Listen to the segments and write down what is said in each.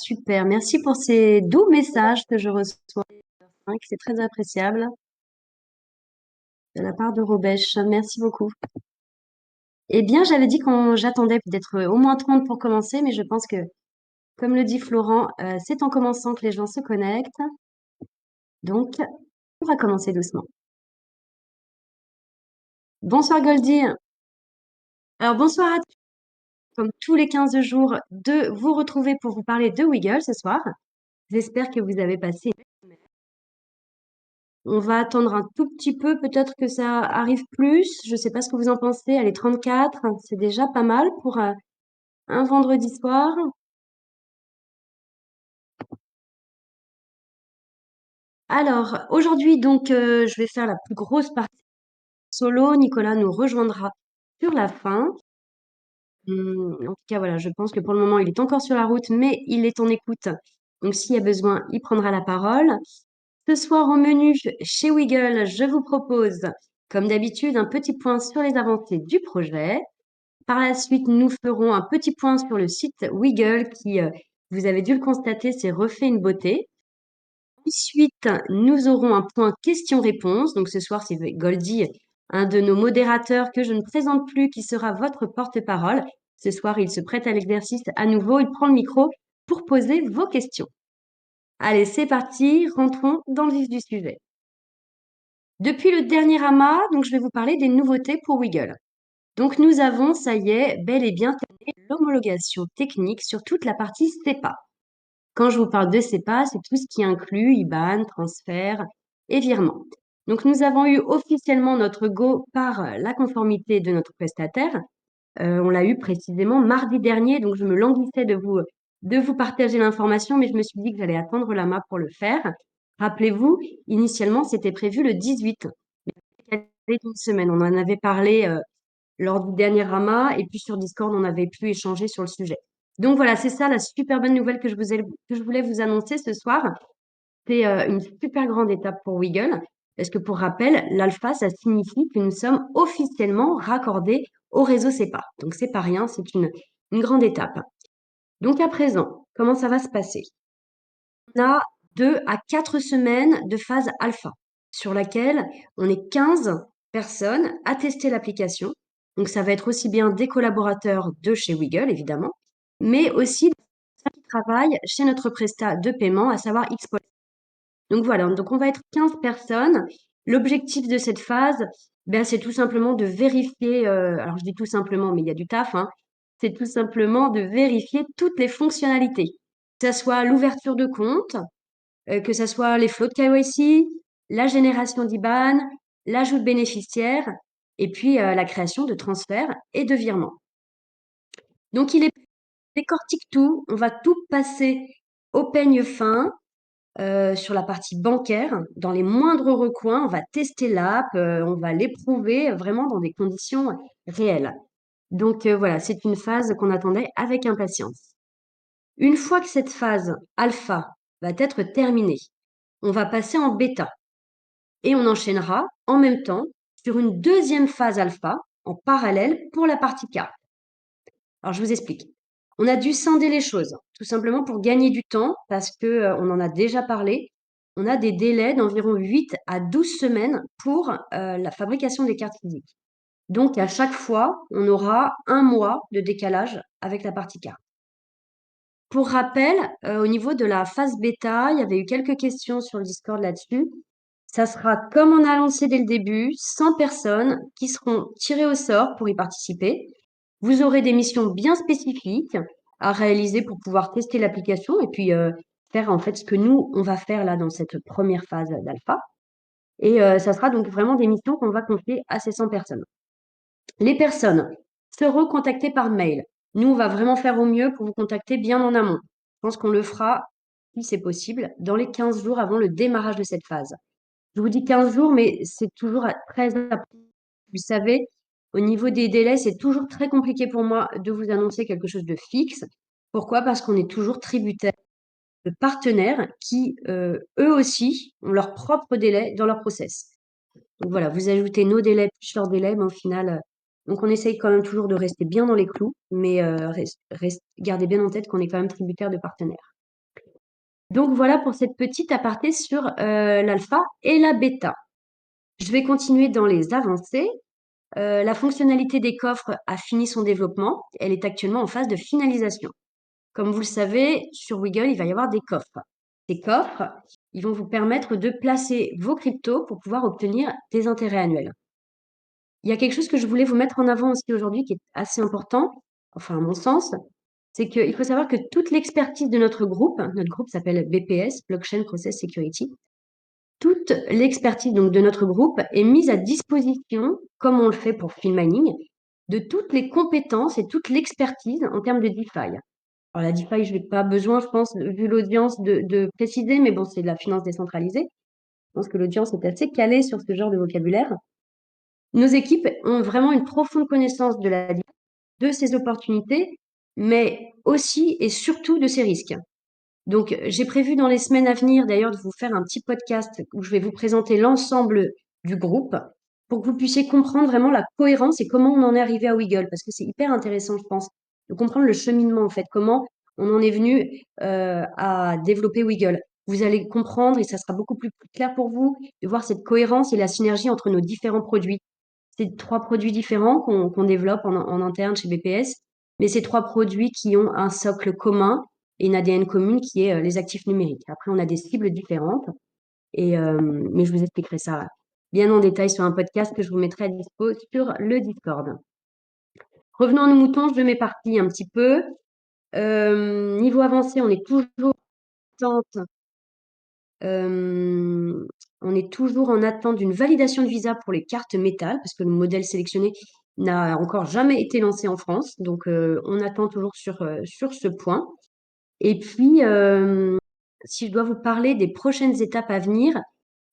super. Merci pour ces doux messages que je reçois, hein, que c'est très appréciable de la part de Robèche. Merci beaucoup. Eh bien, j'avais dit j'attendais peut-être au moins 30 pour commencer, mais je pense que, comme le dit Florent, c'est en commençant que les gens se connectent. Donc, on va commencer doucement. Bonsoir Goldie. Alors, bonsoir à tous. Comme tous les 15 jours, de vous retrouver pour vous parler de Wiggle ce soir. J'espère que vous avez passé. On va attendre un tout petit peu, peut-être que ça arrive plus. Je ne sais pas ce que vous en pensez. Allez, 34, c'est déjà pas mal pour un vendredi soir. Alors, aujourd'hui, donc, je vais faire la plus grosse partie solo. Nicolas nous rejoindra sur la fin. En tout cas, voilà, je pense que pour le moment, il est encore sur la route, mais il est en écoute. Donc, s'il y a besoin, il prendra la parole. Ce soir, au menu chez Wiggle, je vous propose, comme d'habitude, un petit point sur les avancées du projet. Par la suite, nous ferons un petit point sur le site Wiggle qui, vous avez dû le constater, s'est refait une beauté. Ensuite, nous aurons un point questions-réponses. Donc ce soir, c'est Goldie, un de nos modérateurs que je ne présente plus, qui sera votre porte-parole. Ce soir, il se prête à l'exercice à nouveau. Il prend le micro pour poser vos questions. Allez, c'est parti. Rentrons dans le vif du sujet. Depuis le dernier AMA, donc je vais vous parler des nouveautés pour Wiggle. Donc nous avons, ça y est, bel et bien terminé l'homologation technique sur toute la partie CEPA. Quand je vous parle de CEPA, c'est tout ce qui inclut IBAN, transfert et virement. Donc nous avons eu officiellement notre go par la conformité de notre prestataire. On l'a eu précisément mardi dernier, donc je me languissais de vous partager l'information, mais je me suis dit que j'allais attendre l'AMA pour le faire. Rappelez-vous, initialement, c'était prévu le 18. Une semaine. On en avait parlé lors du dernier AMA, et puis sur Discord, on avait pu échanger sur le sujet. Donc voilà, c'est ça la super bonne nouvelle que je voulais vous annoncer ce soir. C'est une super grande étape pour Wiggle, parce que pour rappel, l'alpha, ça signifie que nous sommes officiellement raccordés au réseau CEPA. Donc c'est pas rien, c'est une grande étape. Donc à présent, comment ça va se passer? On a 2 à 4 semaines de phase alpha, sur laquelle on est 15 personnes à tester l'application. Donc, ça va être aussi bien des collaborateurs de chez Wiggle, évidemment, mais aussi des personnes qui travaillent chez notre prestat de paiement, à savoir Xpol. Donc, voilà. Donc, on va être 15 personnes. L'objectif de cette phase, ben, c'est tout simplement de vérifier, alors je dis tout simplement, mais il y a du taf, hein, c'est tout simplement de vérifier toutes les fonctionnalités, que ce soit l'ouverture de compte, que ce soit les flots de KYC, la génération d'IBAN, l'ajout de bénéficiaires, et puis la création de transferts et de virements. Donc, il décortique tout. On va tout passer au peigne fin sur la partie bancaire. Dans les moindres recoins, on va tester l'app, on va l'éprouver vraiment dans des conditions réelles. Donc, voilà, c'est une phase qu'on attendait avec impatience. Une fois que cette phase alpha va être terminée, on va passer en bêta et on enchaînera en même temps sur une deuxième phase alpha en parallèle pour la partie K. Alors, je vous explique. On a dû scinder les choses, tout simplement pour gagner du temps, parce que on en a déjà parlé. On a des délais d'environ 8 à 12 semaines pour la fabrication des cartes physiques. Donc, à chaque fois, on aura un mois de décalage avec la partie K. Pour rappel, au niveau de la phase bêta, il y avait eu quelques questions sur le Discord là-dessus. Ça sera comme on a lancé dès le début, 100 personnes qui seront tirées au sort pour y participer. Vous aurez des missions bien spécifiques à réaliser pour pouvoir tester l'application et puis faire en fait ce que nous, on va faire là dans cette première phase d'alpha. Et ça sera donc vraiment des missions qu'on va confier à ces 100 personnes. Les personnes seront contactées par mail. Nous, on va vraiment faire au mieux pour vous contacter bien en amont. Je pense qu'on le fera, si c'est possible, dans les 15 jours avant le démarrage de cette phase. Je vous dis 15 jours, mais c'est toujours très important. Vous savez, au niveau des délais, c'est toujours très compliqué pour moi de vous annoncer quelque chose de fixe. Pourquoi? Parce qu'on est toujours tributaire de partenaires qui, eux aussi, ont leurs propres délais dans leur process. Donc voilà, vous ajoutez nos délais plus leurs délais, mais au final, donc on essaye quand même toujours de rester bien dans les clous, mais gardez bien en tête qu'on est quand même tributaire de partenaires. Donc voilà pour cette petite aparté sur l'alpha et la bêta. Je vais continuer dans les avancées. La fonctionnalité des coffres a fini son développement. Elle est actuellement en phase de finalisation. Comme vous le savez, sur Wiggle, il va y avoir des coffres. Ces coffres, ils vont vous permettre de placer vos cryptos pour pouvoir obtenir des intérêts annuels. Il y a quelque chose que je voulais vous mettre en avant aussi aujourd'hui qui est assez important, enfin à mon sens, c'est qu'il faut savoir que toute l'expertise de notre groupe s'appelle BPS, Blockchain Process Security, toute l'expertise donc de notre groupe est mise à disposition, comme on le fait pour Field Mining, de toutes les compétences et toute l'expertise en termes de DeFi. Alors la DeFi, je n'ai pas besoin, je pense, vu l'audience, de préciser, mais bon, c'est de la finance décentralisée. Je pense que l'audience est assez calée sur ce genre de vocabulaire. Nos équipes ont vraiment une profonde connaissance de ces opportunités, mais aussi et surtout de ces risques. Donc, j'ai prévu dans les semaines à venir, d'ailleurs, de vous faire un petit podcast où je vais vous présenter l'ensemble du groupe pour que vous puissiez comprendre vraiment la cohérence et comment on en est arrivé à Wiggle, parce que c'est hyper intéressant, je pense, de comprendre le cheminement, en fait, comment on en est venu à développer Wiggle. Vous allez comprendre et ça sera beaucoup plus clair pour vous de voir cette cohérence et la synergie entre nos différents produits. C'est trois produits différents qu'on développe en interne chez BPS, mais c'est trois produits qui ont un socle commun et une ADN commune qui est les actifs numériques. Après, on a des cibles différentes, mais je vous expliquerai ça bien en détail sur un podcast que je vous mettrai à dispo sur le Discord. Revenons à nos moutons, je m'éparpille un petit peu. Niveau avancé, euh, on est toujours en attente d'une validation de visa pour les cartes métal, parce que le modèle sélectionné n'a encore jamais été lancé en France. Donc, on attend toujours sur ce point. Et puis, si je dois vous parler des prochaines étapes à venir,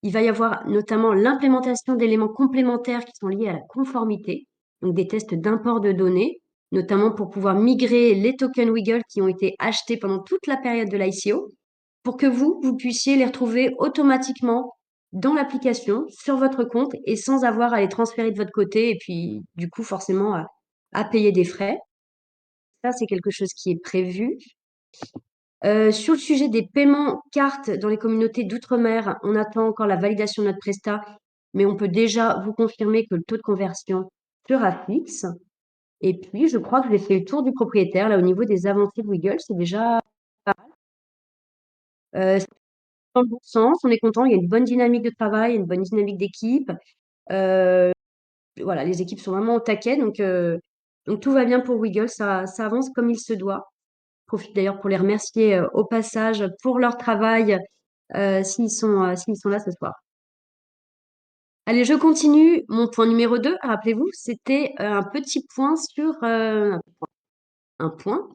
il va y avoir notamment l'implémentation d'éléments complémentaires qui sont liés à la conformité, donc des tests d'import de données, notamment pour pouvoir migrer les tokens Wiggle qui ont été achetés pendant toute la période de l'ICO, pour que vous puissiez les retrouver automatiquement dans l'application, sur votre compte, et sans avoir à les transférer de votre côté, et puis du coup forcément à payer des frais. Ça, c'est quelque chose qui est prévu. Sur le sujet des paiements cartes dans les communautés d'outre-mer, on attend encore la validation de notre prestat, mais on peut déjà vous confirmer que le taux de conversion sera fixe. Et puis, je crois que j'ai fait le tour du propriétaire. Là, au niveau des avancées de Wiggle, c'est déjà c'est dans le bon sens. On est content. Il y a une bonne dynamique de travail, une bonne dynamique d'équipe. Voilà, les équipes sont vraiment au taquet. Donc tout va bien pour Wiggle. Ça avance comme il se doit. Profite d'ailleurs pour les remercier au passage pour leur travail s'ils sont là ce soir. Allez, je continue. Mon point numéro 2, rappelez-vous, c'était un petit point sur un point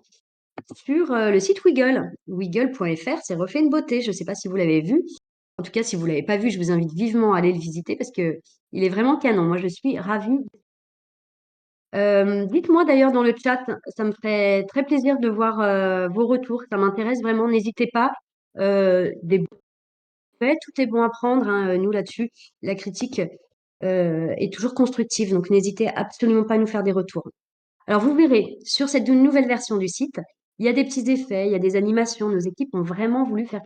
sur le site Wiggle. Wiggle.fr s'est refait une beauté. Je ne sais pas si vous l'avez vu. En tout cas, si vous ne l'avez pas vu, je vous invite vivement à aller le visiter parce que il est vraiment canon. Moi, je suis ravie. Dites-moi d'ailleurs dans le chat, ça me ferait très plaisir de voir vos retours. Ça m'intéresse vraiment. N'hésitez pas. Des faits, tout est bon à prendre, hein, nous là-dessus. La critique est toujours constructive, donc n'hésitez absolument pas à nous faire des retours. Alors vous verrez, sur cette nouvelle version du site, il y a des petits effets, il y a des animations. Nos équipes ont vraiment voulu faire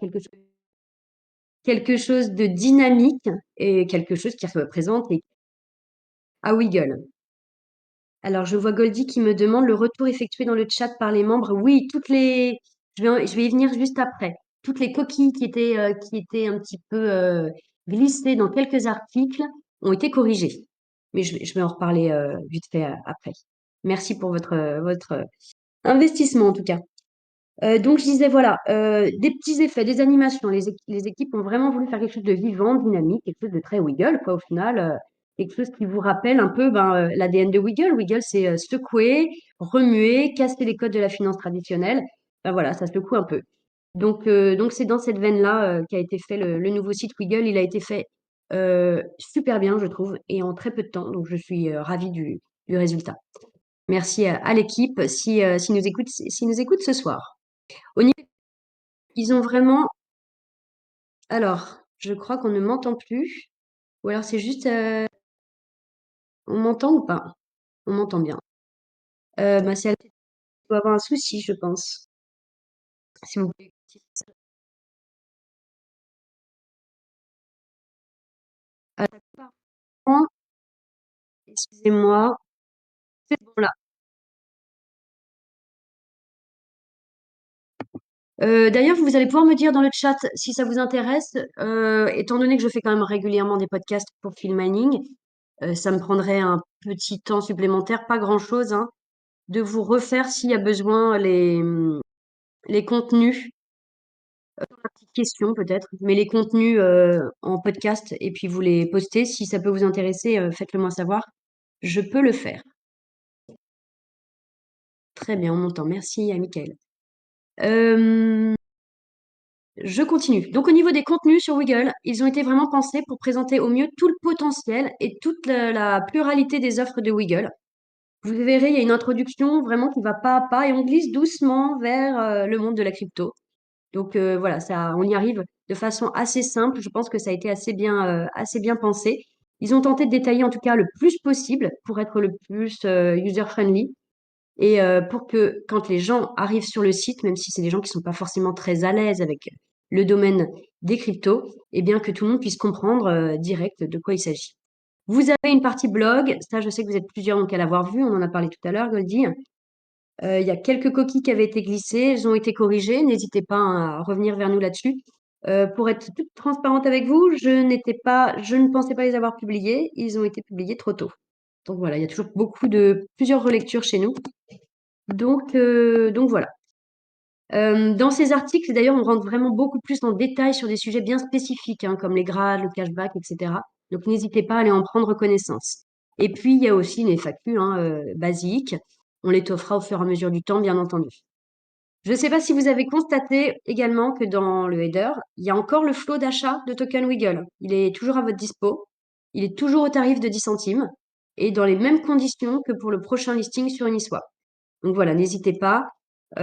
quelque chose de dynamique et quelque chose qui représente à Wiggle. Alors, je vois Goldie qui me demande le retour effectué dans le chat par les membres. Oui, je vais y venir juste après. Toutes les coquilles qui étaient un petit peu glissées dans quelques articles ont été corrigées. Mais je vais en reparler vite fait après. Merci pour votre investissement en tout cas. Donc, je disais, voilà, des petits effets, des animations. Les équipes ont vraiment voulu faire quelque chose de vivant, dynamique, quelque chose de très Wiggle, quoi, au final. Quelque chose qui vous rappelle un peu l'ADN de Wiggle. Wiggle, c'est secouer, remuer, casser les codes de la finance traditionnelle. Ben voilà, ça secoue un peu. Donc c'est dans cette veine-là qu'a été fait le nouveau site Wiggle. Il a été fait super bien, je trouve, et en très peu de temps. Donc, je suis ravie du résultat. Merci à l'équipe si nous écoute ce soir. Au niveau, ils ont vraiment. Alors, je crois qu'on ne m'entend plus. Ou alors c'est juste. On m'entend ou pas? On m'entend bien. C'est doit avoir un souci, je pense. Si vous voulez. Pardon, excusez-moi, c'est bon là. D'ailleurs, vous allez pouvoir me dire dans le chat si ça vous intéresse, étant donné que je fais quand même régulièrement des podcasts pour Phil Manning, ça me prendrait un petit temps supplémentaire, pas grand-chose, hein, de vous refaire s'il y a besoin les contenus, petites questions peut-être, mais les contenus en podcast et puis vous les postez. Si ça peut vous intéresser, faites-le moi savoir. Je peux le faire. Très bien, on m'entend. Merci à Mickaël. Je continue. Donc, au niveau des contenus sur Wiggle, ils ont été vraiment pensés pour présenter au mieux tout le potentiel et toute la pluralité des offres de Wiggle. Vous verrez, il y a une introduction vraiment qui va pas à pas et on glisse doucement vers le monde de la crypto. Donc voilà, ça, on y arrive de façon assez simple. Je pense que ça a été assez bien pensé. Ils ont tenté de détailler en tout cas le plus possible pour être le plus user-friendly. Et pour que quand les gens arrivent sur le site, même si c'est des gens qui sont pas forcément très à l'aise avec le domaine des cryptos, eh bien que tout le monde puisse comprendre direct de quoi il s'agit. Vous avez une partie blog, ça je sais que vous êtes plusieurs donc à l'avoir vu, on en a parlé tout à l'heure, Goldie. Il y a quelques coquilles qui avaient été glissées, elles ont été corrigées, n'hésitez pas à revenir vers nous là-dessus. Pour être toute transparente avec vous, je ne pensais pas les avoir publiés, ils ont été publiés trop tôt. Donc voilà, il y a toujours plusieurs relectures chez nous. Donc voilà. Dans ces articles, d'ailleurs, on rentre vraiment beaucoup plus en détail sur des sujets bien spécifiques, hein, comme les grades, le cashback, etc. Donc n'hésitez pas à aller en prendre connaissance. Et puis, il y a aussi une FAQ hein, basique. On les t'offrira au fur et à mesure du temps, bien entendu. Je ne sais pas si vous avez constaté également que dans le header, il y a encore le flot d'achat de token Wiggle. Il est toujours à votre dispo. Il est toujours au tarif de 10 centimes et dans les mêmes conditions que pour le prochain listing sur Uniswap. Donc voilà, n'hésitez pas. Il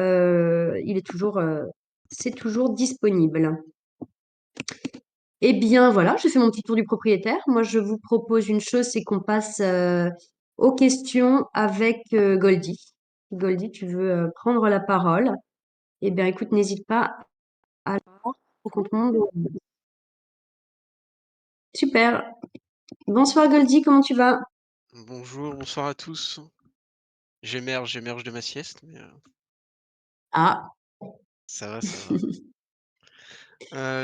est c'est toujours disponible. Eh bien voilà, je fais mon petit tour du propriétaire. Moi, je vous propose une chose, c'est qu'on passe aux questions avec Goldie. Goldie, tu veux prendre la parole? Eh bien, écoute, n'hésite pas à pour qu'on te montre. Super. Bonsoir Goldie, comment tu vas? Bonjour, bonsoir à tous. J'émerge de ma sieste, mais Ah, ça va, ça va.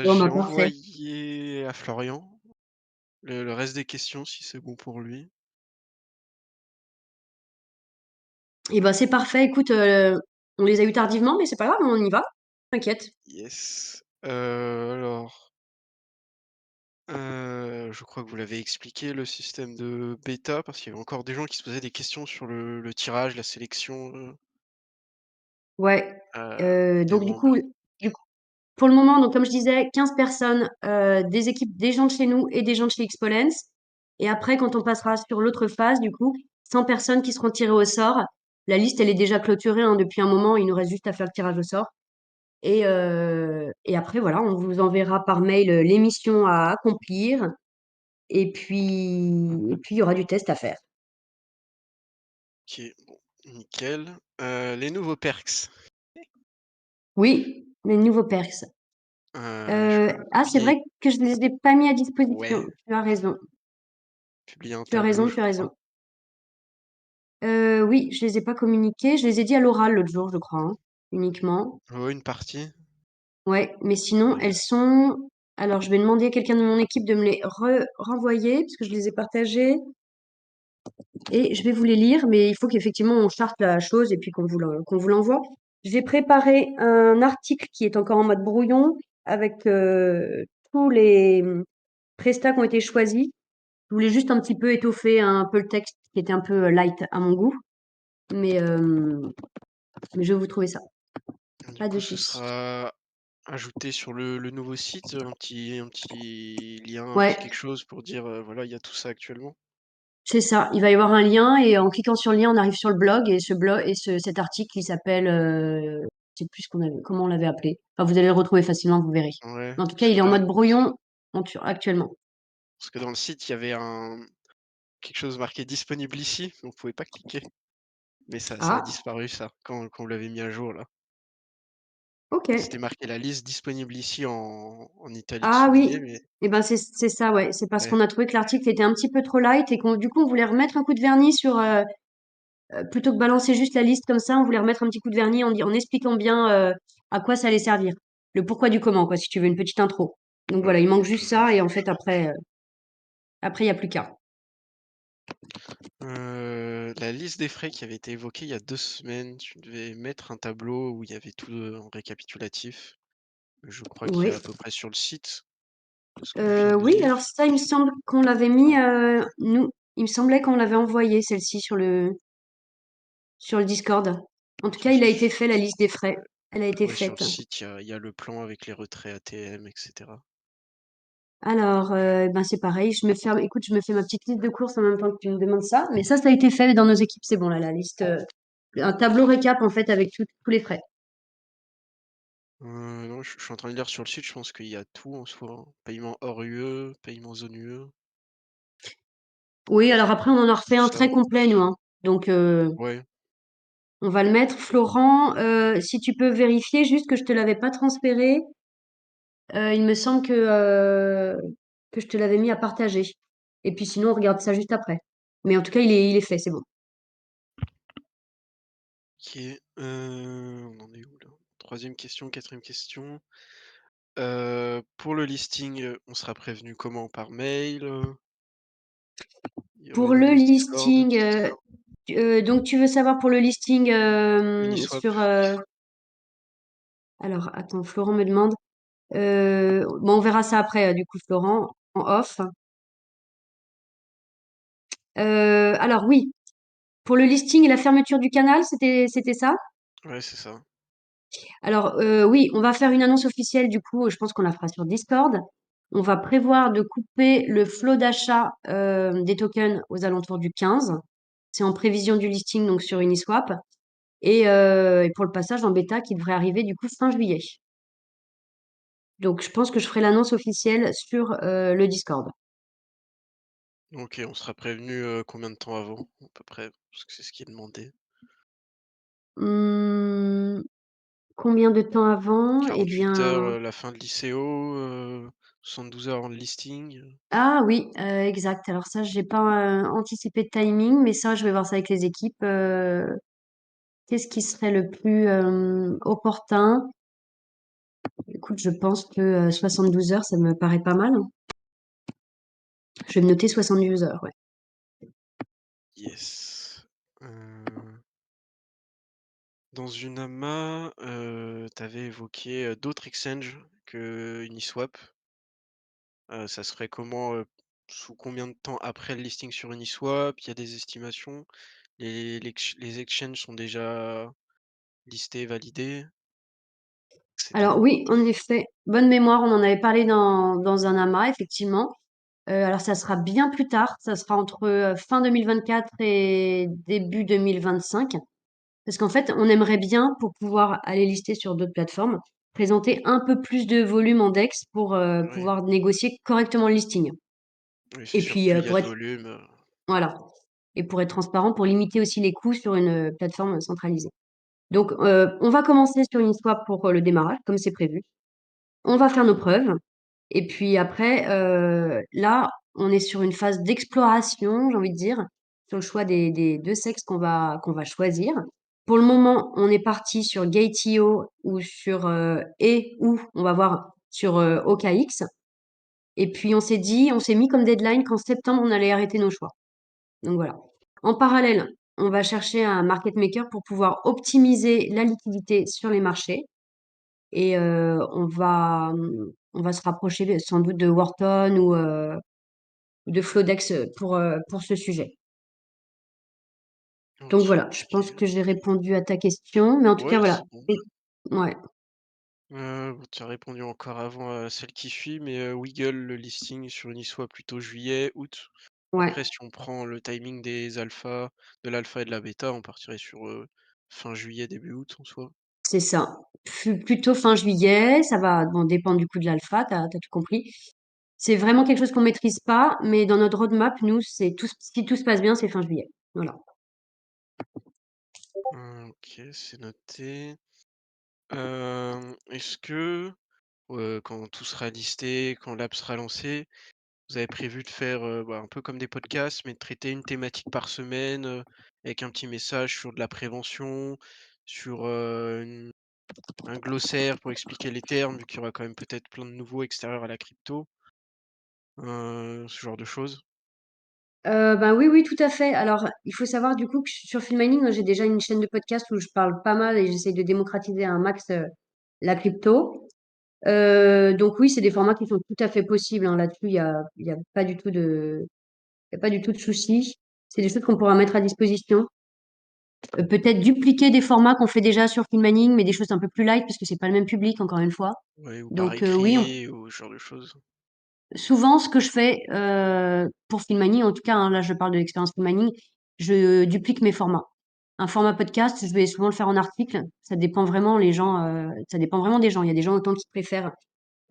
bon, J'ai bah, parfait. envoyé à Florian le reste des questions si c'est bon pour lui. Eh ben, c'est parfait. Écoute, on les a eu tardivement, mais c'est pas grave, on y va. T'inquiète. Yes. Alors, je crois que vous l'avez expliqué, le système de bêta, parce qu'il y avait encore des gens qui se posaient des questions sur le tirage, la sélection, Ouais. des Donc membres. du coup, pour le moment, donc comme je disais, 15 personnes, des équipes, des gens de chez nous et des gens de chez Exponents. Et après, quand on passera sur l'autre phase, du coup, 100 personnes qui seront tirées au sort. La liste, elle est déjà clôturée hein, depuis un moment. Il nous reste juste à faire le tirage au sort. Et après, voilà, on vous enverra par mail l'émission à accomplir. Et puis, il y aura du test à faire. OK, bon, nickel. Les nouveaux perks. Oui, les nouveaux perks. Je crois que vous C'est aviez vrai que je ne les ai pas mis à disposition. ouais, Tu as raison. publié un Tu as tableau, raison, je tu as crois. raison. Oui, je les ai pas communiqués. Je les ai dit à l'oral l'autre jour, je crois, hein, uniquement. Ouais, une partie, Ouais, mais sinon, mais elles sont. Alors, je vais demander à quelqu'un de mon équipe de me les renvoyer, parce que je les ai partagées. Et je vais vous les lire, mais il faut qu'effectivement on charte la chose et puis qu'on vous l'envoie. J'ai préparé un article qui est encore en mode brouillon avec tous les prestats qui ont été choisis. Je voulais juste un petit peu étoffer un peu le texte qui était un peu light à mon goût, mais, euh, mais je vais vous trouver ça. du Pas de coup, ce souci. sera ajouté sur le nouveau site, un petit lien, un petit Ouais, quelque chose pour dire, voilà, il y a tout ça actuellement? c'est ça. Il va y avoir un lien et en cliquant sur le lien, on arrive sur le blog et cet article, il s'appelle, je sais plus comment on l'avait appelé. Enfin, vous allez le retrouver facilement, vous verrez. Ouais, Mais en tout cas, parce il que est en dans mode brouillon actuellement. parce que dans le site, il y avait quelque chose marqué «Disponible ici», on pouvait pas cliquer, mais ça a Ah, disparu ça, quand vous l'avez mis à jour là. C'était OK. marqué: «La liste disponible ici» en italique Ah oui, souligné, mais et ben, c'est ça, ouais. C'est parce ouais, qu'on a trouvé que l'article était un petit peu trop light et qu'on du coup, on voulait remettre un coup de vernis sur, plutôt que balancer juste la liste comme ça, on voulait remettre un petit coup de vernis en expliquant bien, à quoi ça allait servir. Le pourquoi du comment, quoi, si tu veux, une petite intro. Donc ouais, voilà, il manque OK, juste je vois. ça et en fait après il y a plus qu'à. La liste des frais qui avait été évoquée il y a 2 semaines, tu devais mettre un tableau où il y avait tout, en récapitulatif. Je crois qu'il est Oui. à peu près sur le site, ce que je viens de Oui, lire. alors ça, il me semble qu'on l'avait mis, nous il me semblait qu'on l'avait envoyée celle-ci sur le Discord. En tout cas, Parce il que a su été fait la liste des frais. Elle a été ouais, sur le faite. site, il y a le plan avec les retraits ATM et cetera. Alors, ben, c'est pareil, je me fais ma petite liste de courses en même temps que tu me demandes ça, mais ça a été fait dans nos équipes, c'est bon là, la liste, un tableau récap en fait avec tous les frais. Non, je suis en train de lire sur le site, je pense qu'il y a tout en soi, hein. Paiement hors UE, paiement zone UE, Oui, alors après on en a refait tout un ça. très complet nous, hein, donc Ouais, on va le mettre. Florent, si tu peux vérifier juste que je te l'avais pas transféré, il me semble que je te l'avais mis à partager et puis sinon on regarde ça juste après. Mais en tout cas il est fait, c'est bon. OK, on en est où là? 3e question, 4e question. Pour le listing, on sera prévenu comment? Par mail, Il y aurait Pour une le annonce Discord? listing, donc tu veux savoir pour le listing, Uniswap? sur, alors attends, Florent me demande. Bon, on verra ça après, du coup, Florent, en off. Alors oui, pour le listing et la fermeture du canal, c'était ça? Ouais, c'est ça. Alors oui, on va faire une annonce officielle, du coup, je pense qu'on la fera sur Discord. On va prévoir de couper le flot d'achat des tokens aux alentours du 15. C'est en prévision du listing, donc sur Uniswap. Et pour le passage en bêta qui devrait arriver du coup fin juillet. Donc je pense que je ferai l'annonce officielle sur le Discord. OK, on sera prévenu, combien de temps avant, à peu près? Parce que c'est ce qui est demandé. Hum, Combien de temps avant? Eh 48 heures, bien, la fin de l'ICO, 72 heures avant le listing, ah oui, exact. Alors ça, j'ai pas anticipé de timing, mais ça, je vais voir ça avec les équipes. Qu'est-ce qui serait le plus opportun? Écoute, je pense que 72 heures, ça me paraît pas mal, hein. Je vais me noter 72 heures, ouais. yes. Dans une AMA, tu avais évoqué, d'autres exchanges que Uniswap. Ça serait comment, sous combien de temps après le listing sur Uniswap? Il y a des estimations? Les exchanges sont déjà listés, validés, et Alors cetera? oui, en effet, bonne mémoire, on en avait parlé dans un AMA, effectivement. Alors ça sera bien plus tard, ça sera entre fin 2024 et début 2025. Parce qu'en fait, on aimerait bien, pour pouvoir aller lister sur d'autres plateformes, présenter un peu plus de volume en DEX pour Oui, pouvoir négocier correctement le listing. oui, c'est Et sûr, puis plus il y a pour de être, volume, voilà, et pour être transparent, pour limiter aussi les coûts sur une plateforme centralisée. Donc on va commencer sur une swap pour le démarrage, comme c'est prévu. On va faire nos preuves. Et puis après, là, on est sur une phase d'exploration, j'ai envie de dire, sur le choix des deux sexes qu'on va choisir. Pour le moment, on est parti sur Gate.io ou sur et ou on va voir sur OKX. Et puis on s'est mis comme deadline qu'en septembre, on allait arrêter nos choix. Donc voilà. En parallèle, on va chercher un market maker pour pouvoir optimiser la liquidité sur les marchés. Et on va se rapprocher sans doute de Wharton ou de Flodex pour ce sujet. Donc OK, voilà, je pense OK. que j'ai répondu à ta question, mais en tout cas, Ouais, voilà. c'est bon. Et- ouais, Bon, tu as répondu encore avant à celle qui suit, mais Wiggle, le listing sur Uniswap plutôt juillet, août. ouais, Après, si on prend le timing des alphas, de l'alpha et de la bêta, on partirait sur, fin juillet, début août en soi. c'est ça. Plutôt fin juillet, ça va bon, dépendre du coup de l'alpha, t'as tout compris. C'est vraiment quelque chose qu'on maîtrise pas, mais dans notre roadmap, nous, c'est tout, si tout se passe bien, c'est fin juillet. Voilà. OK, c'est noté. Est-ce que, quand tout sera listé, quand l'app sera lancée, vous avez prévu de faire, un peu comme des podcasts, mais de traiter une thématique par semaine, avec un petit message sur de la prévention, sur, un glossaire pour expliquer les termes, vu qu'il y aura quand même peut-être plein de nouveaux extérieurs à la crypto, ce genre de choses? Ben oui, oui, tout à fait. Alors, il faut savoir du coup que sur Filmmining, j'ai déjà une chaîne de podcast où je parle pas mal et j'essaie de démocratiser un max la crypto. Donc oui, c'est des formats qui sont tout à fait possibles, hein. Là-dessus, il y a pas du tout il y a pas du tout de souci. C'est des choses qu'on pourra mettre à disposition. Peut-être dupliquer des formats qu'on fait déjà sur Filmmining, mais des choses un peu plus light parce que c'est pas le même public, encore une fois. Ouais, ou par Donc oui, écrit ou ce genre de choses? souvent, ce que je fais pour Filmani, en tout cas, hein, là je parle de l'expérience Filmani, je duplique mes formats. Un format podcast, je vais souvent le faire en article. Ça dépend vraiment les gens, ça dépend vraiment des gens. Il y a des gens autant qui préfèrent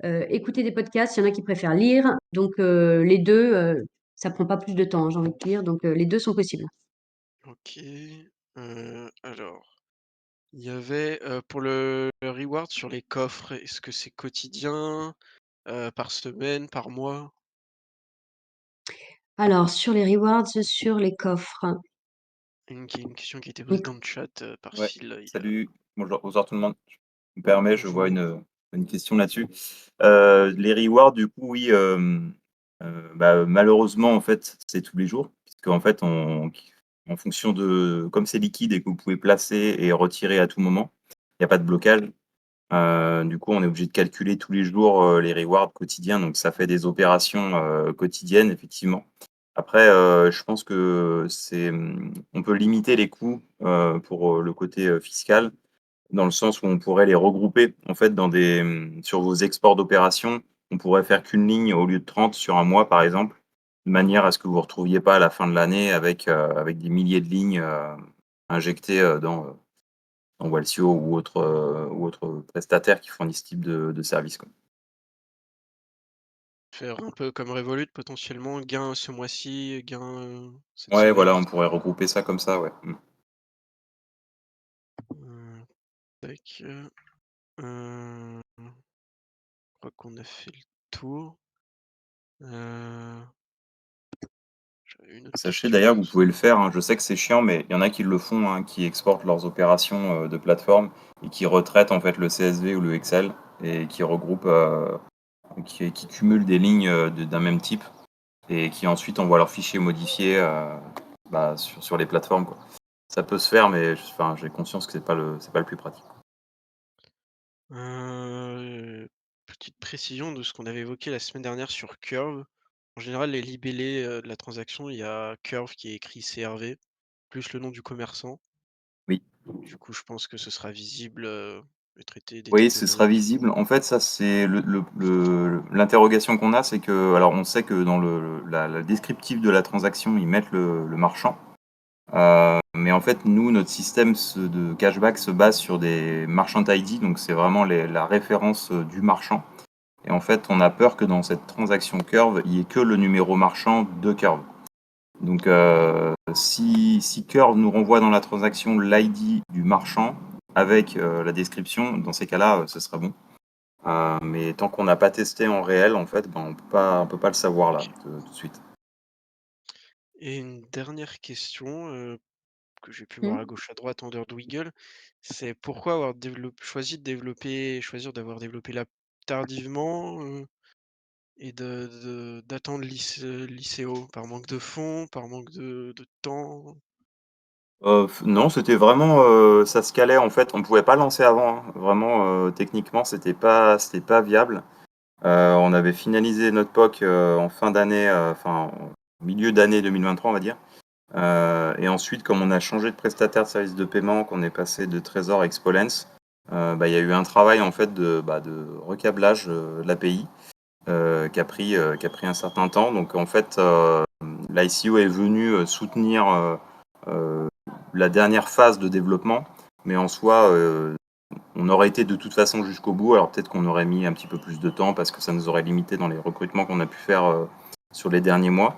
écouter des podcasts, il y en a qui préfèrent lire. Donc les deux, ça prend pas plus de temps, hein, j'ai envie de dire. Donc les deux sont possibles. OK, alors, il y avait, pour le reward sur les coffres, est-ce que c'est quotidien, par semaine, par mois? Alors sur les rewards, sur les coffres. Une question qui a été posée Nico- dans le chat, par Ouais, Phil, il y a salut, bonjour tout le monde. Je me permets, je vois bonjour. une question là-dessus. Les rewards, du coup, oui, malheureusement, en fait, c'est tous les jours, puisqu'en fait, en fonction de, comme c'est liquide et que vous pouvez placer et retirer à tout moment, il n'y a pas de blocage. Du coup, on est obligé de calculer tous les jours les rewards quotidiens, donc ça fait des opérations quotidiennes, effectivement. Après, je pense que on peut limiter les coûts pour le côté fiscal, dans le sens où on pourrait les regrouper en fait sur vos exports d'opérations. On pourrait faire qu'une ligne au lieu de 30 sur un mois, par exemple, de manière à ce que vous ne retrouviez pas à la fin de l'année avec des milliers de lignes injectées dans Walsio ou autres prestataires qui fournissent ce type de service, quoi. Faire un peu comme Revolut potentiellement, gain ce mois-ci, gain, cette Ouais, semaine, voilà, on pourrait regrouper ça comme ça, ouais. heu, tac, je crois qu'on a fait le tour. Heu, J'avais une autre Sachez question d'ailleurs que sur vous ça. pouvez le faire, hein. Je sais que c'est chiant, mais il y en a qui le font, hein, qui exportent leurs opérations de plateforme et qui retraitent en fait le CSV ou le Excel et qui regroupent, qui cumulent des lignes d'un même type et qui ensuite envoient leurs fichiers modifiés sur les plateformes, quoi. Ça peut se faire, mais enfin, j'ai conscience que c'est pas le plus pratique. Heu, Petite précision de ce qu'on avait évoqué la semaine dernière sur Curve. En général, les libellés, de la transaction, il y a Curve qui est écrit CRV, plus le nom du commerçant. Oui. Du coup, je pense que ce sera visible, et traité Oui, détecté ce sera automatiquement. visible. En fait, ça, c'est l'interrogation qu'on a, c'est que, alors, on sait que dans la descriptif de la transaction, ils mettent le marchand. Mais en fait, nous, notre système de cashback se base sur des merchant ID, donc c'est vraiment la référence du marchand. Et en fait, on a peur que dans cette transaction Curve, il n'y ait que le numéro marchand de Curve. Donc, si Curve nous renvoie dans la transaction l'ID du marchand avec la description, dans ces cas-là, ce sera bon. Mais tant qu'on n'a pas testé en réel, en fait, ben, on peut pas le savoir là, OK. tout de suite. Et une dernière question, que j'ai pu voir à Hmm. gauche, à droite en dehors de Wiggle, c'est pourquoi avoir choisir d'avoir développé l'app tardivement, et d'attendre l'ICO? Par manque de fonds, par manque de temps? Non, c'était vraiment, ça se calait en fait, on pouvait pas lancer avant, hein. Vraiment, techniquement, c'était pas viable. On avait finalisé notre POC, en fin d'année, enfin, en milieu d'année 2023, on va dire. Et ensuite, comme on a changé de prestataire de service de paiement, qu'on est passé de Trésor à Exponence, il y a eu un travail en fait de recablage, de l'API, qui a pris un certain temps. Donc en fait, l'ICO est venu, soutenir, heu, la dernière phase de développement, mais en soi, on aurait été de toute façon jusqu'au bout. Alors peut-être qu'on aurait mis un petit peu plus de temps parce que ça nous aurait limité dans les recrutements qu'on a pu faire, sur les derniers mois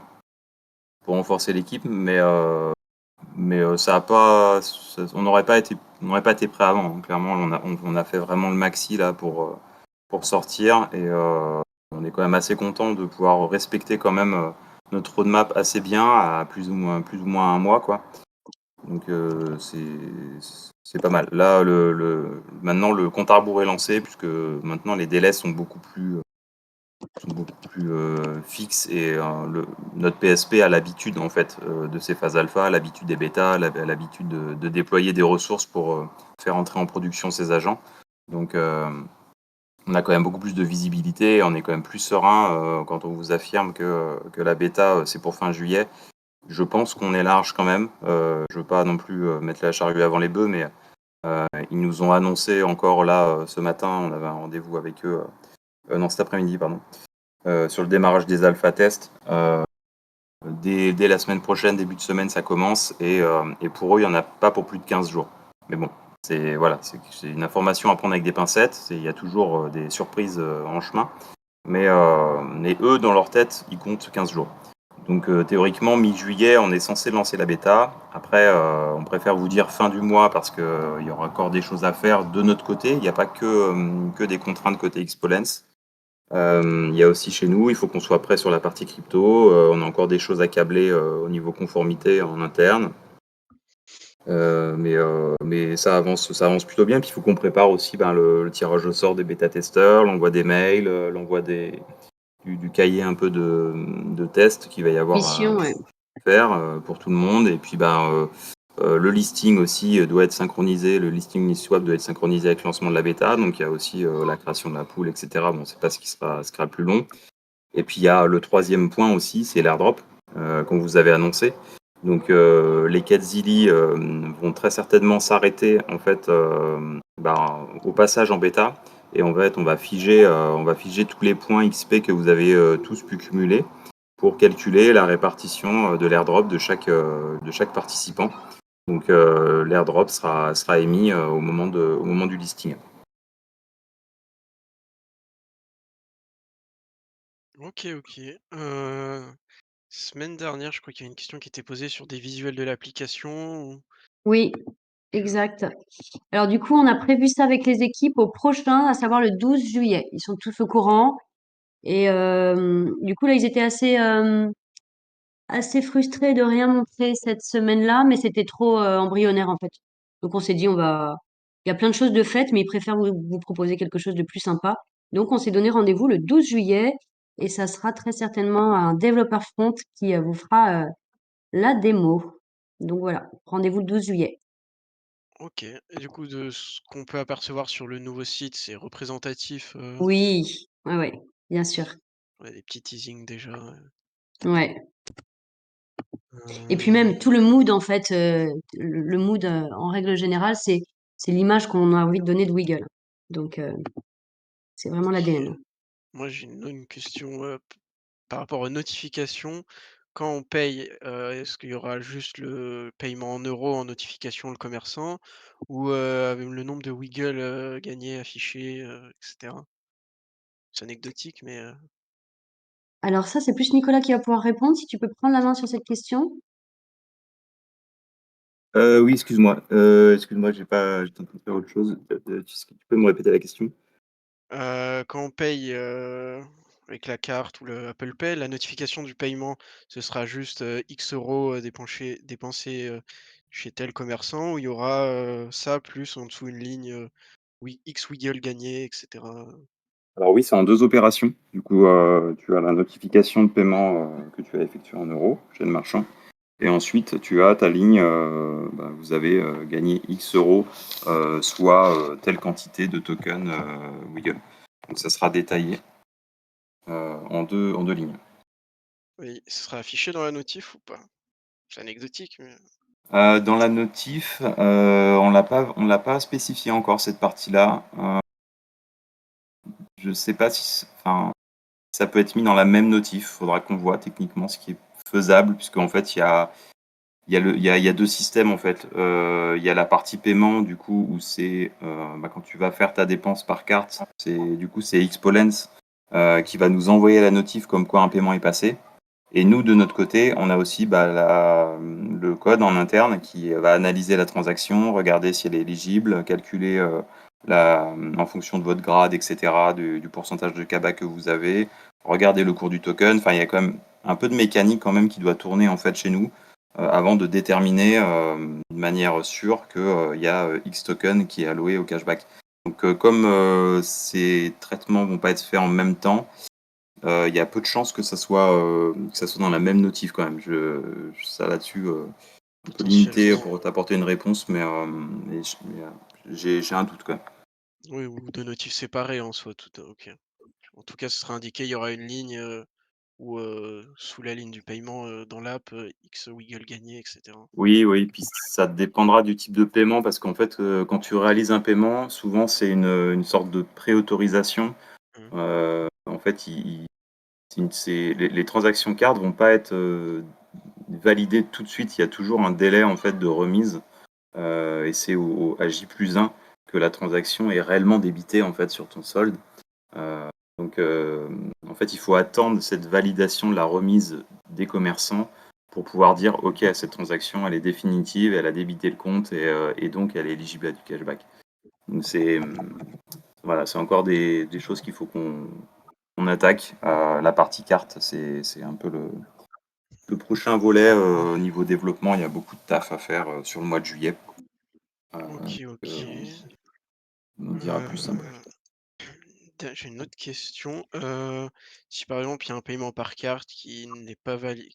pour renforcer l'équipe, mais on n'aurait pas été prêt avant, hein. Clairement, on a fait vraiment le maxi là pour sortir et on est quand même assez content de pouvoir respecter quand même notre roadmap assez bien à plus ou moins un mois, quoi. Donc c'est pas mal. Là, maintenant, le compte à rebours est lancé puisque maintenant les délais sont beaucoup plus fixes et notre PSP a l'habitude en fait de ces phases alpha, l'habitude des bêtas, l'habitude de déployer des ressources pour faire entrer en production ces agents. Donc on a quand même beaucoup plus de visibilité, on est quand même plus serein quand on vous affirme que la bêta c'est pour fin juillet. Je pense qu'on est large quand même. Je veux pas non plus mettre la charrue avant les bœufs, mais ils nous ont annoncé encore là ce matin, on avait un rendez-vous avec eux, non cet après-midi pardon, sur le démarrage des alpha tests. Dès la semaine prochaine, début de semaine, ça commence et pour eux, il n'y en a pas pour plus de 15 jours. Mais bon, c'est une information à prendre avec des pincettes. Il y a toujours des surprises en chemin. Mais eux, dans leur tête, ils comptent 15 jours. Donc théoriquement, mi-juillet, on est censé lancer la bêta. Après, on préfère vous dire fin du mois parce qu'il y aura encore des choses à faire de notre côté. Il n'y a pas que des contraintes côté Xpolens. Il y a aussi chez nous, il faut qu'on soit prêt sur la partie crypto. On a encore des choses à câbler au niveau conformité en interne. Mais ça avance plutôt bien. Puis il faut qu'on prépare aussi le tirage au sort des bêta-testeurs, l'envoi des mails, l'envoi du cahier un peu de tests qu'il va y avoir à Mission, ouais. faire pour tout le monde. Et puis le listing aussi doit être synchronisé, le listing Uniswap doit être synchronisé avec le lancement de la bêta, donc il y a aussi la création de la pool, etc. Bon, c'est pas ce qui sera le plus long. Et puis il y a le troisième point aussi, c'est l'airdrop qu'on vous avait annoncé. Donc les quêtes Zilli vont très certainement s'arrêter en fait au passage en bêta. Et en fait, on va figer tous les points XP que vous avez tous pu cumuler pour calculer la répartition de l'airdrop de chaque participant. Donc l'airdrop sera émis au moment du listing. OK, OK. Semaine dernière, je crois qu'il y a une question qui était posée sur des visuels de l'application ou Oui, exact. Alors du coup, on a prévu ça avec les équipes au prochain, à savoir le 12 juillet. Ils sont tous au courant. Et du coup, là, ils étaient assez frustrés de rien montrer cette semaine-là, mais c'était trop embryonnaire en fait. Donc on s'est dit, il y a plein de choses de faites, mais ils préfèrent vous proposer quelque chose de plus sympa. Donc on s'est donné rendez-vous le 12 juillet et ça sera très certainement un développeur front qui vous fera la démo. Donc voilà, rendez-vous le 12 juillet. OK, et du coup, de ce qu'on peut apercevoir sur le nouveau site, c'est représentatif, Oui, ouais, ouais, bien sûr. ouais, des petits teasings déjà, Ouais. Et puis même tout le mood en fait, le mood en règle générale, c'est l'image qu'on a envie de donner de Wiggle. Donc c'est vraiment OK. l'ADN. Moi, j'ai une question, par rapport aux notifications. Quand on paye, est-ce qu'il y aura juste le paiement en euros en notification, le commerçant, ou avec le nombre de Wiggle gagnés, affichés, et cetera? C'est anecdotique, mais Alors ça, c'est plus Nicolas qui va pouvoir répondre. Si tu peux prendre la main sur cette question. Oui, excuse-moi. Excuse-moi, j'étais en train de faire autre chose. Est-ce que tu peux me répéter la question? quand on paye, avec la carte ou le Apple Pay, la notification du paiement, ce sera juste, X euros, dépensés, chez tel commerçant, ou il y aura, ça plus en dessous une ligne, oui, X Wiggle gagnés et cetera? Alors oui, c'est en 2 opérations. Du coup, tu as la notification de paiement que tu as effectué en euros chez le marchand. Et ensuite, tu as ta ligne, vous avez gagné X euros, soit telle quantité de tokens Wiggle. Donc ça sera détaillé en deux lignes. Oui, ce sera affiché dans la notif ou pas? C'est anecdotique, mais Dans la notif, on l'a pas spécifié encore cette partie-là. Je sais pas si, enfin, ça peut être mis dans la même notif. Faudra qu'on voit techniquement ce qui est faisable, puisqu'en fait, il y a deux systèmes en fait. Il y a la partie paiement du coup où c'est quand tu vas faire ta dépense par carte, c'est Xpolens qui va nous envoyer la notif comme quoi un paiement est passé. Et nous, de notre côté, on a aussi le code en interne qui va analyser la transaction, regarder si elle est éligible, calculer en fonction de votre grade, etc., du pourcentage de KBA que vous avez, regarder le cours du token. Enfin, il y a quand même un peu de mécanique quand même qui doit tourner en fait chez nous avant de déterminer de manière sûre qu'il y a X token qui est alloué au cashback. Donc, comme ces traitements vont pas être faits en même temps, il y a peu de chances que ça soit dans la même notif quand même. Ça là-dessus, un peu limité Potentiellement, pour t'apporter une réponse, mais j'ai un doute quand même. oui, ou 2 notifs séparés en soi, tout OK. En tout cas, ce sera indiqué, il y aura une ligne, où, sous la ligne du paiement, dans l'app, X Wiggle gagné et cetera. Oui, oui, puis ça dépendra du type de paiement parce qu'en fait, quand tu réalises un paiement, souvent c'est une sorte de préautorisation. Mmh. En fait, les transactions cartes vont pas être validées tout de suite. Il y a toujours un délai en fait de remise et c'est à J+1 que la transaction est réellement débitée en fait sur ton solde. Euh, donc, en fait, il faut attendre cette validation de la remise des commerçants pour pouvoir dire OK, cette transaction elle est définitive, elle a débité le compte et donc elle est éligible à du cashback. Donc voilà, c'est encore des choses qu'il faut qu'on attaque. La partie carte, c'est un peu le prochain volet au niveau développement. Il y a beaucoup de taf à faire sur le mois de juillet. OK, OK. On dira plus simple. J'ai une autre question, si par exemple il y a un paiement par carte qui n'est pas validé,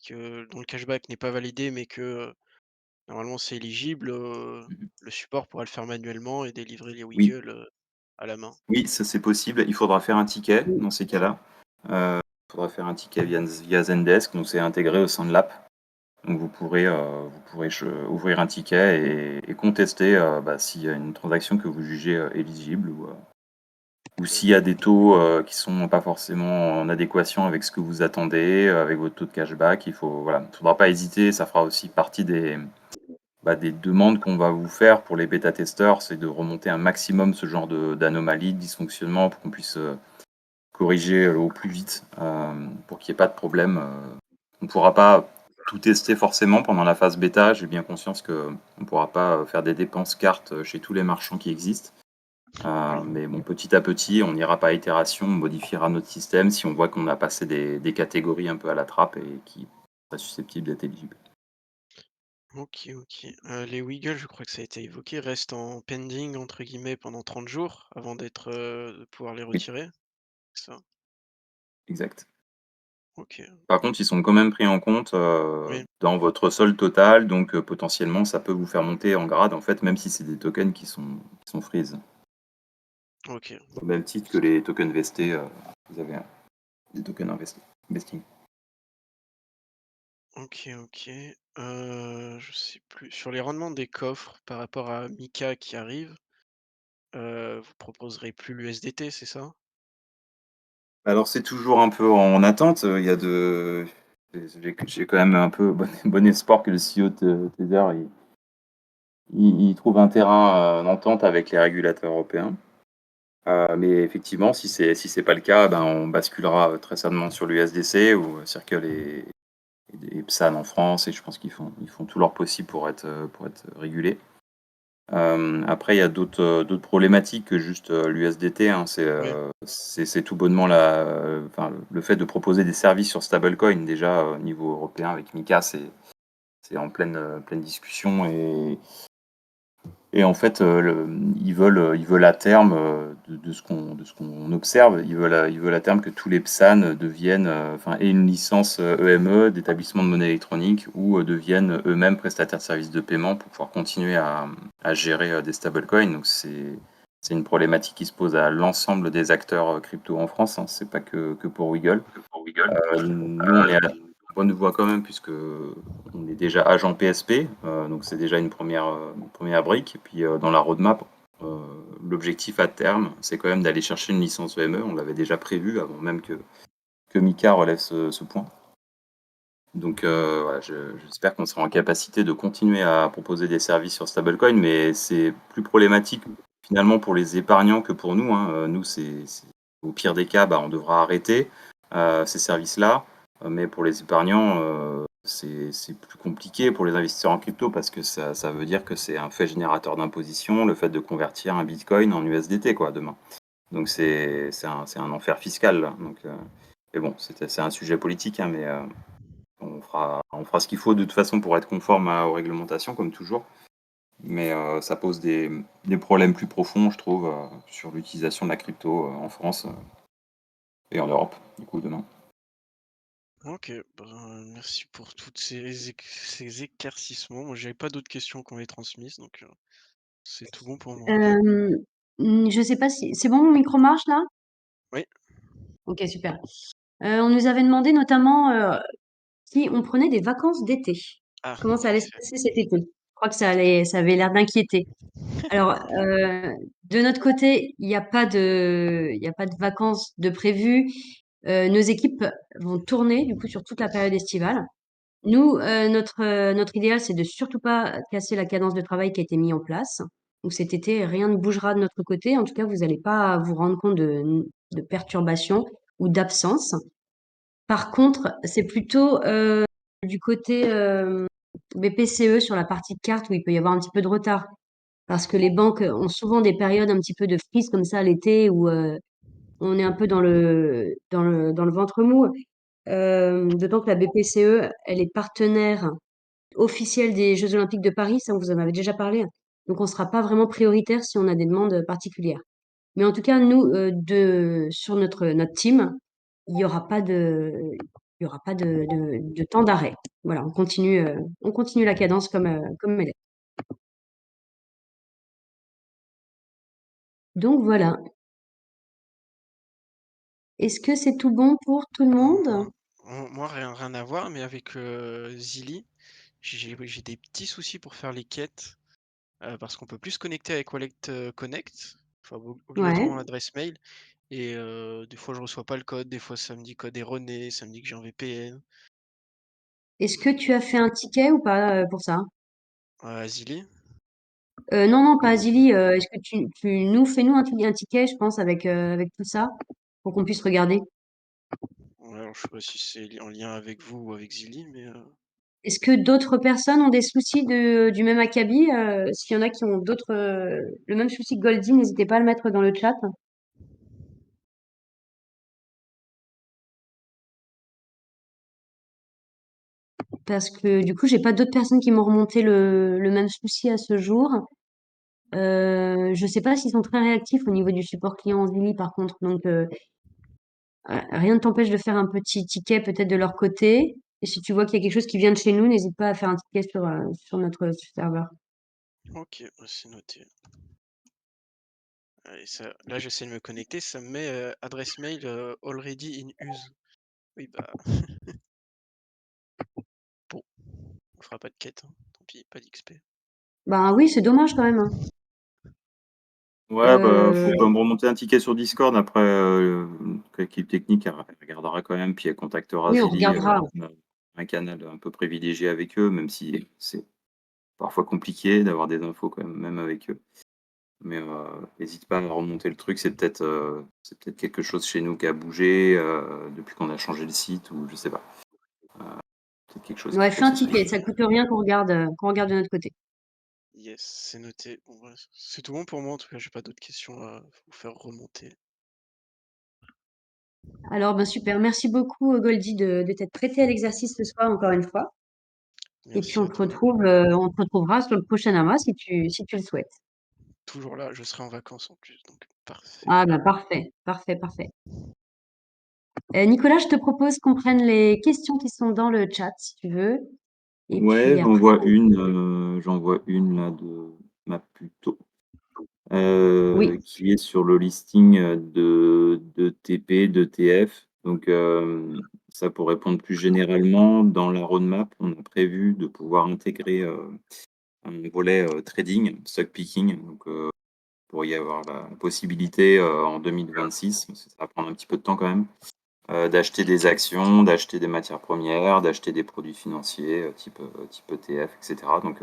dont le cashback n'est pas validé, mais que, normalement c'est éligible, Mhm. le support pourra le faire manuellement et délivrer les Oui, Wiggles, à la main? oui, ça c'est possible. Il faudra faire un ticket Oui. dans ces cas-là. Il faudra faire un ticket via Zendesk, donc c'est intégré au sein de l'app. Donc vous pourrez ouvrir un ticket et contester s'il y a une transaction que vous jugez éligible ou s'il y a des taux qui sont pas forcément en adéquation avec ce que vous attendez, avec votre taux de cashback. Voilà, il faudra pas hésiter. Ça fera aussi partie des demandes qu'on va vous faire pour les bêta-testeurs, c'est de remonter un maximum ce genre d'anomalies, de dysfonctionnements pour qu'on puisse corriger au plus vite pour qu'il n'y ait pas de problème. On ne pourra pas tout tester forcément pendant la phase bêta. J'ai bien conscience qu'on ne pourra pas faire des dépenses cartes chez tous les marchands qui existent. Oui. Mais bon, petit à petit, on ira par itération, on modifiera notre système si on voit qu'on a passé des catégories un peu à la trappe et qui seraient susceptibles d'être éligibles. OK, OK. Les Wiggles, je crois que ça a été évoqué, restent en «pending» entre guillemets pendant 30 jours avant de pouvoir les Oui, retirer? C'est ça? exact. OK. Par contre, ils sont quand même pris en compte Oui, dans votre solde total, donc potentiellement, ça peut vous faire monter en grade, en fait, même si c'est des tokens qui sont freeze. OK. Au même titre que les tokens vestés, vous avez des tokens investing. OK, OK. Je sais plus. Sur les rendements des coffres par rapport à Mika qui arrive, vous proposerez plus l'USDT, c'est ça? Alors c'est toujours un peu en attente, il y a de j'ai quand même un peu bon espoir que le CEO de Tether, il trouve un terrain, d'entente avec les régulateurs européens. Mais effectivement, si c'est pas le cas, ben, on basculera, très certainement sur l'USDC ou Circle et PSAN en France et je pense qu'ils font tout leur possible pour être régulés. Après, il y a d'autres problématiques que juste l'USDT, hein. Oui, C'est tout bonnement enfin, le fait de proposer des services sur stablecoin, déjà au niveau européen avec Mika, c'est en pleine discussion et en fait, ils veulent à terme, de ce qu'on observe, ils veulent à terme que tous les PSAN deviennent, enfin, aient une licence EME d'établissement de monnaie électronique ou deviennent eux-mêmes prestataires de services de paiement pour pouvoir continuer à gérer des stablecoins. Donc c'est une problématique qui se pose à l'ensemble des acteurs crypto en France, hein. C'est pas que pour Wiggle. Nous, on est à la bonne voie quand même puisque on est déjà agent PSP, donc c'est déjà une première brique. Et puis dans la roadmap, euh, l'objectif à terme, c'est quand même d'aller chercher une licence EME. On l'avait déjà prévu avant même que Mika relève ce point. Donc voilà, j'espère qu'on sera en capacité de continuer à proposer des services sur stablecoin, mais c'est plus problématique finalement pour les épargnants que pour nous, hein. Nous, au pire des cas, on devra arrêter ces services-là. Mais pour les épargnants, c'est plus compliqué pour les investisseurs en crypto parce que ça veut dire que c'est un fait générateur d'imposition, le fait de convertir un bitcoin en USDT, quoi, demain. Donc c'est un enfer fiscal, là. Donc, mais bon, c'est un sujet politique, hein, mais on fera ce qu'il faut de toute façon pour être conforme aux réglementations, comme toujours. Mais ça pose des problèmes plus profonds, je trouve, sur l'utilisation de la crypto en France et en Europe, du coup, demain. OK, ben, merci pour toutes ces éclaircissements. Moi, j'avais pas d'autres questions qu'on m'ait transmises, donc c'est tout bon pour moi. Je sais pas si c'est bon, mon micro marche là? Oui. OK, super. On nous avait demandé notamment, si on prenait des vacances d'été. Ah, Comment ça allait se parfait. passer cet été? Je crois que ça avait l'air d'inquiéter. Alors, de notre côté, il y a pas de vacances de prévues. Nos équipes vont tourner du coup sur toute la période estivale. Nous, notre idéal, c'est de surtout pas casser la cadence de travail qui a été mis en place. Donc cet été, rien ne bougera de notre côté. En tout cas, vous n'allez pas vous rendre compte de perturbations ou d'absence. Par contre, c'est plutôt du côté BPCE sur la partie carte où il peut y avoir un petit peu de retard. Parce que les banques ont souvent des périodes un petit peu de freeze comme ça l'été où on est un peu dans le ventre mou. D'autant que la BPCE, elle est partenaire officielle des Jeux Olympiques de Paris, ça on vous en avait déjà parlé. Donc on ne sera pas vraiment prioritaire si on a des demandes particulières. Mais en tout cas, nous, sur notre team, il n'y aura pas de temps d'arrêt. Voilà, on continue la cadence comme elle est. Donc voilà. Est-ce que c'est tout bon pour tout le monde? Moi, rien à voir, mais avec Zilli, j'ai des petits soucis pour faire les quêtes, parce qu'on peut plus se connecter avec Wallet Connect, enfin Ouais. obligatoirement l'adresse mail, et des fois je reçois pas le code, des fois ça me dit code erroné, ça me dit que j'ai un VPN. Est-ce que tu as fait un ticket ou pas pour ça? Zilli? Non, non, pas Azili. Est-ce que fais-nous un ticket, je pense, avec tout ça, pour qu'on puisse regarder. Ouais, alors je sais pas si c'est en lien avec vous ou avec Zilli, mais Est-ce que d'autres personnes ont des soucis du même acabit? S'il y en a qui ont le même souci que Goldie, n'hésitez pas à le mettre dans le chat. Parce que du coup, j'ai pas d'autres personnes qui m'ont remonté le même souci à ce jour. Je sais pas s'ils sont très réactifs au niveau du support client en Zili, par contre. Donc, rien ne t'empêche de faire un petit ticket peut-être de leur côté. Et si tu vois qu'il y a quelque chose qui vient de chez nous, n'hésite pas à faire un ticket sur notre serveur. OK, c'est noté. Allez, là j'essaie de me connecter, ça me met adresse mail already in use. Oui, bah bon, on fera pas de quête, hein. Tant pis, pas d'XP. Ben oui, c'est dommage quand même, hein. Ouais, bah, Euh, faut quand même remonter un ticket sur Discord. Après, l'équipe technique, elle regardera quand même, puis elle contactera oui, on Zilli. regardera. On a un canal un peu privilégié avec eux, même si c'est parfois compliqué d'avoir des infos quand même avec eux. Mais hésite pas à remonter le truc. C'est peut-être quelque chose chez nous qui a bougé depuis qu'on a changé le site ou je sais pas. Peut-être quelque chose Ouais, qu'il faut fais un essayer. ticket, ça coûte rien qu'on regarde de notre côté. Yes, c'est noté. Bon, ouais, c'est tout bon pour moi en tout cas, j'ai pas d'autres questions à vous faire remonter. Alors, ben super, merci beaucoup Goldie de t'être prêté à l'exercice ce soir encore une fois. Et puis Merci à toi. on te retrouvera sur le prochain AMA si tu le souhaites. Toujours là, je serai en vacances en plus, donc parfait. Ah ben parfait, parfait, parfait. Nicolas, je te propose qu'on prenne les questions qui sont dans le chat, si tu veux. Et Ouais, puis après, j'en vois une là de Maputo, oui. qui est sur le listing de TP, d'ETF. Donc, ça pour répondre plus généralement, dans la roadmap, on a prévu de pouvoir intégrer un volet trading, stock picking. Donc, pour y avoir la possibilité en 2026, ça va prendre un petit peu de temps quand même, d'acheter des actions, d'acheter des matières premières, d'acheter des produits financiers type ETF, etc. Donc,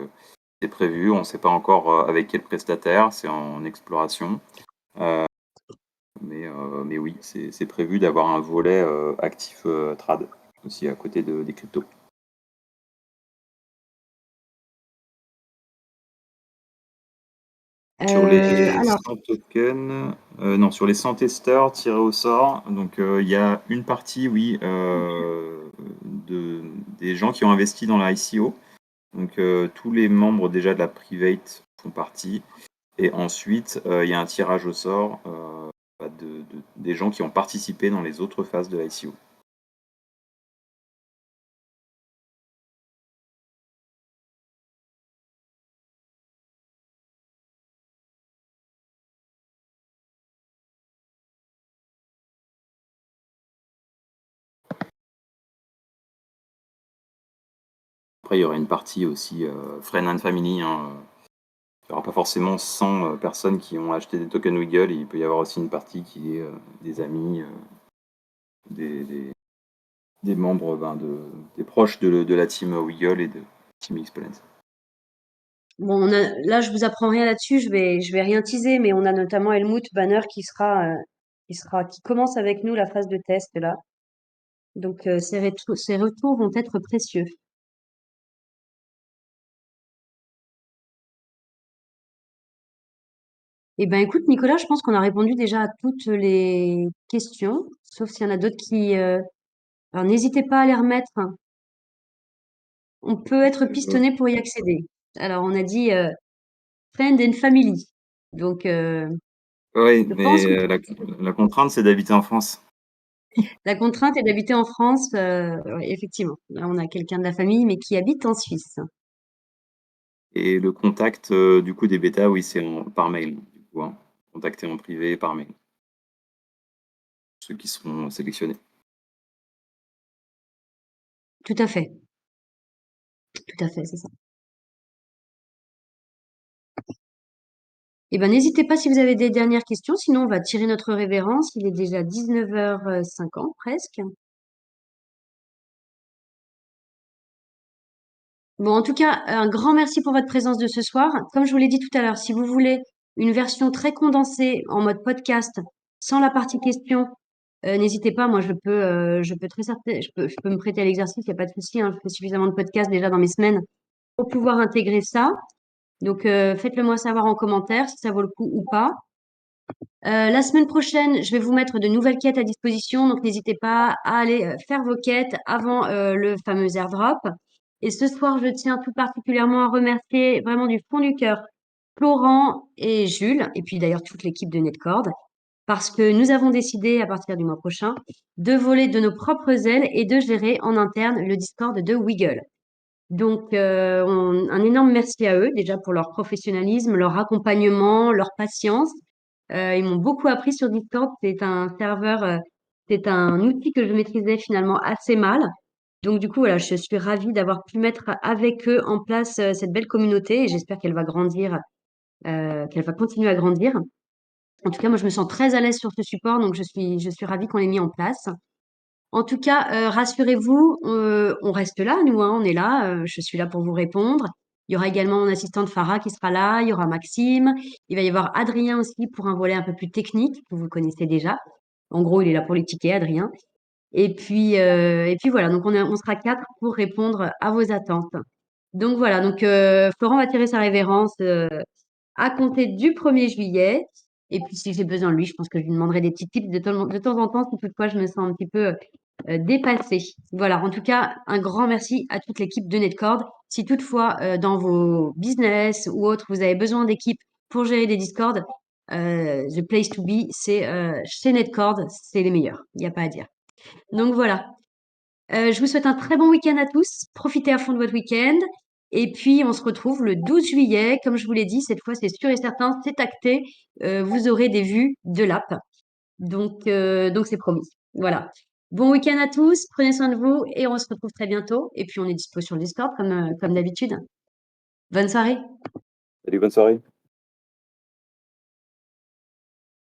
c'est prévu, on ne sait pas encore avec quel prestataire, c'est en exploration. Mais oui, c'est prévu d'avoir un volet actif trad. aussi à côté des cryptos. Sur les Alors, 100 tokens, non, sur les 100 testeurs tirés au sort, donc il y a une partie, oui, des gens qui ont investi dans la ICO. Donc tous les membres déjà de la private font partie. Et ensuite, il y a un tirage au sort des gens qui ont participé dans les autres phases de l'ICO. Après, il y aura une partie aussi Friend and Family. Hein. Il n'y aura pas forcément 100 personnes qui ont acheté des tokens Wiggle. Il peut y avoir aussi une partie qui est des amis, des membres, des proches de la team Wiggle et de Team Exponent. bon, là, je vous apprends rien là-dessus, je vais rien teaser, mais on a notamment Helmut Banner qui commence avec nous la phase de test là. Donc, ces retours vont être précieux. Eh ben, écoute, Nicolas, je pense qu'on a répondu déjà à toutes les questions, sauf s'il y en a d'autres alors, n'hésitez pas à les remettre. On peut être pistonné pour y accéder. Alors, on a dit friend and family. Donc, Oui, je pense que mais la contrainte, c'est d'habiter en France. la contrainte est d'habiter en France. Ouais, effectivement, là, on a quelqu'un de la famille, mais qui habite en Suisse. Et le contact du coup des bêtas, oui, c'est par mail. Du coup, hein. Contacter en privé par mail. Ceux qui seront sélectionnés. Tout à fait. Tout à fait, c'est ça. Eh ben, n'hésitez pas si vous avez des dernières questions, sinon on va tirer notre révérence. Il est déjà 19h50 presque. Bon, en tout cas, un grand merci pour votre présence de ce soir. Comme je vous l'ai dit tout à l'heure, si vous voulez une version très condensée en mode podcast, sans la partie question, n'hésitez pas. Moi, je peux très certain, je peux me prêter à l'exercice. Il n'y a pas de souci. Hein, je fais suffisamment de podcasts déjà dans mes semaines pour pouvoir intégrer ça. Donc, faites-le moi savoir en commentaire si ça vaut le coup ou pas. La semaine prochaine, je vais vous mettre de nouvelles quêtes à disposition, donc n'hésitez pas à aller faire vos quêtes avant le fameux airdrop. Et ce soir, je tiens tout particulièrement à remercier vraiment du fond du cœur Florent et Jules, et puis d'ailleurs toute l'équipe de Netcord, parce que nous avons décidé à partir du mois prochain de voler de nos propres ailes et de gérer en interne le Discord de Wiggle. Donc, un énorme merci à eux déjà pour leur professionnalisme, leur accompagnement, leur patience. Ils m'ont beaucoup appris sur Discord. C'est un outil que je maîtrisais finalement assez mal. Donc, du coup, voilà, je suis ravie d'avoir pu mettre avec eux en place cette belle communauté et j'espère qu'elle va grandir, qu'elle va continuer à grandir. En tout cas, moi, je me sens très à l'aise sur ce support, donc je suis ravie qu'on l'ait mis en place. En tout cas, rassurez-vous, on reste là, nous, hein, on est là. Je suis là pour vous répondre. Il y aura également mon assistante Farah qui sera là. Il y aura Maxime. Il va y avoir Adrien aussi pour un volet un peu plus technique que vous connaissez déjà. En gros, il est là pour les tickets, Adrien. Et puis voilà. Donc on sera quatre pour répondre à vos attentes. Donc voilà. Donc Florent va tirer sa révérence à compter du 1er juillet. Et puis si j'ai besoin de lui, je pense que je lui demanderai des petits tips de temps en temps si toutefois je me sens un petit peu dépassé. Voilà, en tout cas, un grand merci à toute l'équipe de Netcord. Si toutefois, dans vos business ou autres, vous avez besoin d'équipes pour gérer des Discord, the place to be, c'est chez Netcord, c'est les meilleurs. Il n'y a pas à dire. Donc voilà. Je vous souhaite un très bon week-end à tous. Profitez à fond de votre week-end. Et puis, on se retrouve le 12 juillet. Comme je vous l'ai dit, cette fois, c'est sûr et certain, c'est acté. Vous aurez des vues de l'app. Donc c'est promis. Voilà. Bon week-end à tous, prenez soin de vous et on se retrouve très bientôt. Et puis on est dispo sur le Discord comme d'habitude. Bonne soirée. Salut, bonne soirée.